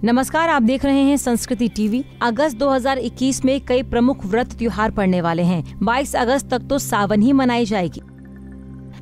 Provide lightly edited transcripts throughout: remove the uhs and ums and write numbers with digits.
नमस्कार, आप देख रहे हैं संस्कृति टीवी। अगस्त 2021 में कई प्रमुख व्रत त्योहार पड़ने वाले हैं। 22 अगस्त तक तो सावन ही मनाई जाएगी।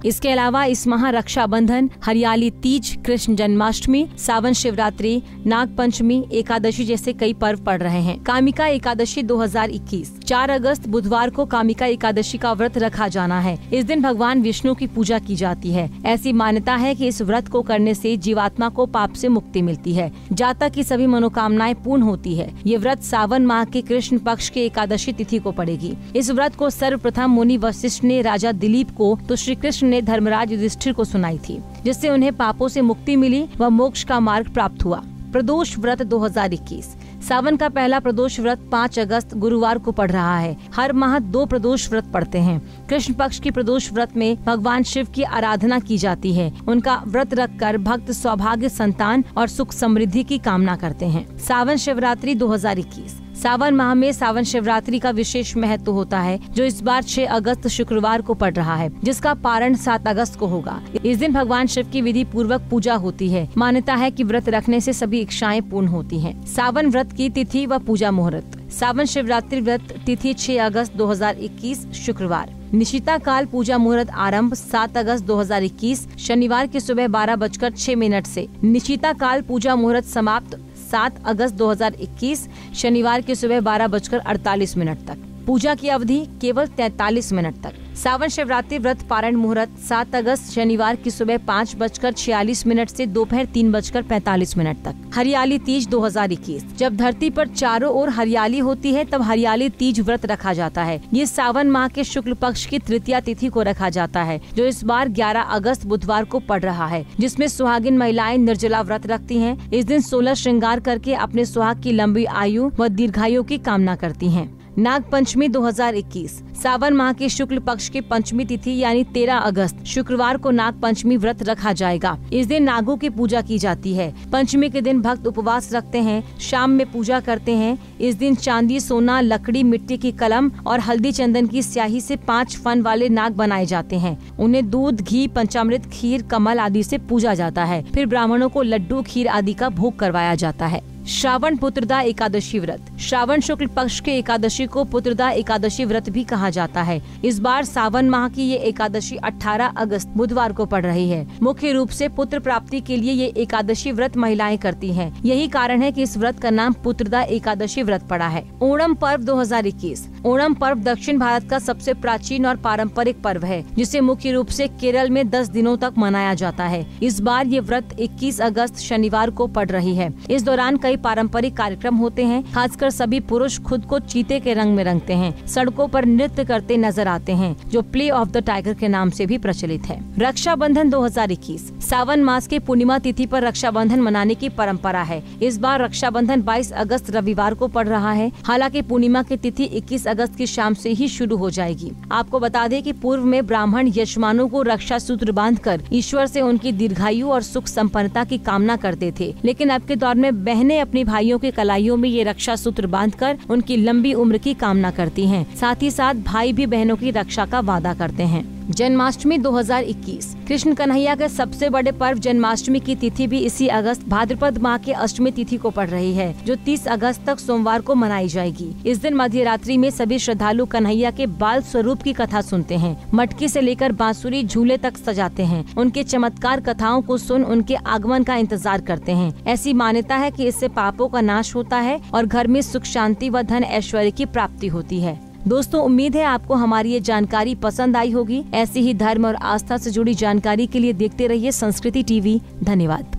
इसके अलावा इस माह रक्षाबंधन, हरियाली तीज, कृष्ण जन्माष्टमी, सावन शिवरात्रि, नाग पंचमी, एकादशी जैसे कई पर्व पड़ रहे हैं। कामिका एकादशी 2021 4 अगस्त बुधवार को कामिका एकादशी का व्रत रखा जाना है। इस दिन भगवान विष्णु की पूजा की जाती है। ऐसी मान्यता है कि इस व्रत को करने से जीवात्मा को पाप से मुक्ति मिलती है। जातक की सभी मनोकामनाएं पूर्ण होती है। ये व्रत सावन माह के कृष्ण पक्ष के एकादशी तिथि को पड़ेगी। इस व्रत को सर्वप्रथम मुनि वशिष्ठ ने राजा दिलीप को तो श्री कृष्ण ने धर्मराज युधिष्ठिर को सुनाई थी, जिससे उन्हें पापों से मुक्ति मिली व मोक्ष का मार्ग प्राप्त हुआ। प्रदोष व्रत 2021 सावन का पहला प्रदोष व्रत 5 अगस्त गुरुवार को पड़ रहा है। हर माह 2 प्रदोष व्रत पड़ते हैं। कृष्ण पक्ष की प्रदोष व्रत में भगवान शिव की आराधना की जाती है। उनका व्रत रखकर भक्त सौभाग्य, संतान और सुख समृद्धि की कामना करते हैं। सावन शिवरात्रि 2021 सावन माह में सावन शिवरात्रि का विशेष महत्व होता है, जो इस बार 6 अगस्त शुक्रवार को पड़ रहा है, जिसका पारण 7 अगस्त को होगा। इस दिन भगवान शिव की विधि पूर्वक पूजा होती है। मान्यता है कि व्रत रखने से सभी इच्छाएं पूर्ण होती हैं। सावन व्रत की तिथि व पूजा मुहूर्त। सावन शिवरात्रि व्रत तिथि 6 अगस्त 2021 शुक्रवार। निशिता काल पूजा मुहूर्त आरंभ 7 अगस्त 2021 शनिवार की सुबह 12:06 से। निशिता काल पूजा मुहूर्त समाप्त 7 अगस्त 2021 शनिवार की सुबह 12:48 तक। पूजा की अवधि केवल 43 मिनट तक। सावन शिवरात्रि व्रत पारण मुहूर्त 7 अगस्त शनिवार की सुबह 5:46 से दोपहर 3:45 तक। हरियाली तीज 2021 जब धरती पर चारों ओर हरियाली होती है, तब हरियाली तीज व्रत रखा जाता है। ये सावन माह के शुक्ल पक्ष की तृतीया तिथि को रखा जाता है, जो इस बार 11 अगस्त बुधवार को पड़ रहा है, जिसमें सुहागिन महिलाएं निर्जला व्रत रखती हैं। इस दिन 16 श्रृंगार करके अपने सुहाग की लंबी आयु व दीर्घायु की कामना करती हैं। नाग पंचमी 2021 सावन माह के शुक्ल पक्ष की पंचमी तिथि यानी 13 अगस्त शुक्रवार को नाग पंचमी व्रत रखा जाएगा। इस दिन नागों की पूजा की जाती है। पंचमी के दिन भक्त उपवास रखते हैं, शाम में पूजा करते हैं। इस दिन चांदी, सोना, लकड़ी, मिट्टी की कलम और हल्दी चंदन की स्याही से 5 फन वाले नाग बनाए जाते हैं। उन्हें दूध, घी, पंचामृत, खीर, कमल आदि से पूजा जाता है। फिर ब्राह्मणों को लड्डू, खीर आदि का भोग करवाया जाता है। श्रावण पुत्रदा एकादशी व्रत। श्रावण शुक्ल पक्ष के एकादशी को पुत्रदा एकादशी व्रत भी कहा जाता है। इस बार सावन माह की ये एकादशी 18 अगस्त बुधवार को पड़ रही है। मुख्य रूप से पुत्र प्राप्ति के लिए ये एकादशी व्रत महिलाएं करती हैं। यही कारण है कि इस व्रत का नाम पुत्रदा एकादशी व्रत पड़ा है। ओणम पर्व 2021 ओणम पर्व दक्षिण भारत का सबसे प्राचीन और पारंपरिक पर्व है, जिसे मुख्य रूप से केरल में 10 दिनों तक मनाया जाता है। इस बार ये व्रत 21 अगस्त शनिवार को पड़ रही है। इस दौरान कई पारंपरिक कार्यक्रम होते हैं। खासकर सभी पुरुष खुद को चीते के रंग में रंगते हैं। सड़कों पर नृत्य करते नजर आते हैं, जो प्ले ऑफ द टाइगर के नाम से भी प्रचलित है। रक्षाबंधन 2021 सावन मास के पूर्णिमा तिथि पर रक्षाबंधन मनाने की परंपरा है। इस बार रक्षाबंधन 22 अगस्त रविवार को पड़ रहा है। हालांकि पूर्णिमा की तिथि 21 अगस्त की शाम से ही शुरू हो जाएगी। आपको बता दें कि पूर्व में ब्राह्मण यजमानों को रक्षा सूत्र बांधकर ईश्वर से उनकी दीर्घायु और सुख संपन्नता की कामना करते थे, लेकिन अब के दौर में बहनें अपनी भाइयों के कलाइयों में ये रक्षा सूत्र बांधकर उनकी लंबी उम्र की कामना करती हैं। साथ ही साथ भाई भी बहनों की रक्षा का वादा करते हैं। जन्माष्टमी 2021 कृष्ण कन्हैया के सबसे बड़े पर्व जन्माष्टमी की तिथि भी इसी अगस्त भाद्रपद माह के अष्टमी तिथि को पड़ रही है, जो 30 अगस्त तक सोमवार को मनाई जाएगी। इस दिन मध्य रात्रि में सभी श्रद्धालु कन्हैया के बाल स्वरूप की कथा सुनते हैं। मटकी से लेकर बांसुरी, झूले तक सजाते हैं। उनके चमत्कार कथाओं को सुन उनके आगमन का इंतजार करते हैं। ऐसी मान्यता है कि इससे पापों का नाश होता है और घर में सुख, शांति व धन ऐश्वर्य की प्राप्ति होती है। दोस्तों, उम्मीद है आपको हमारी ये जानकारी पसंद आई होगी। ऐसी ही धर्म और आस्था से जुड़ी जानकारी के लिए देखते रहिए संस्कृति टीवी। धन्यवाद।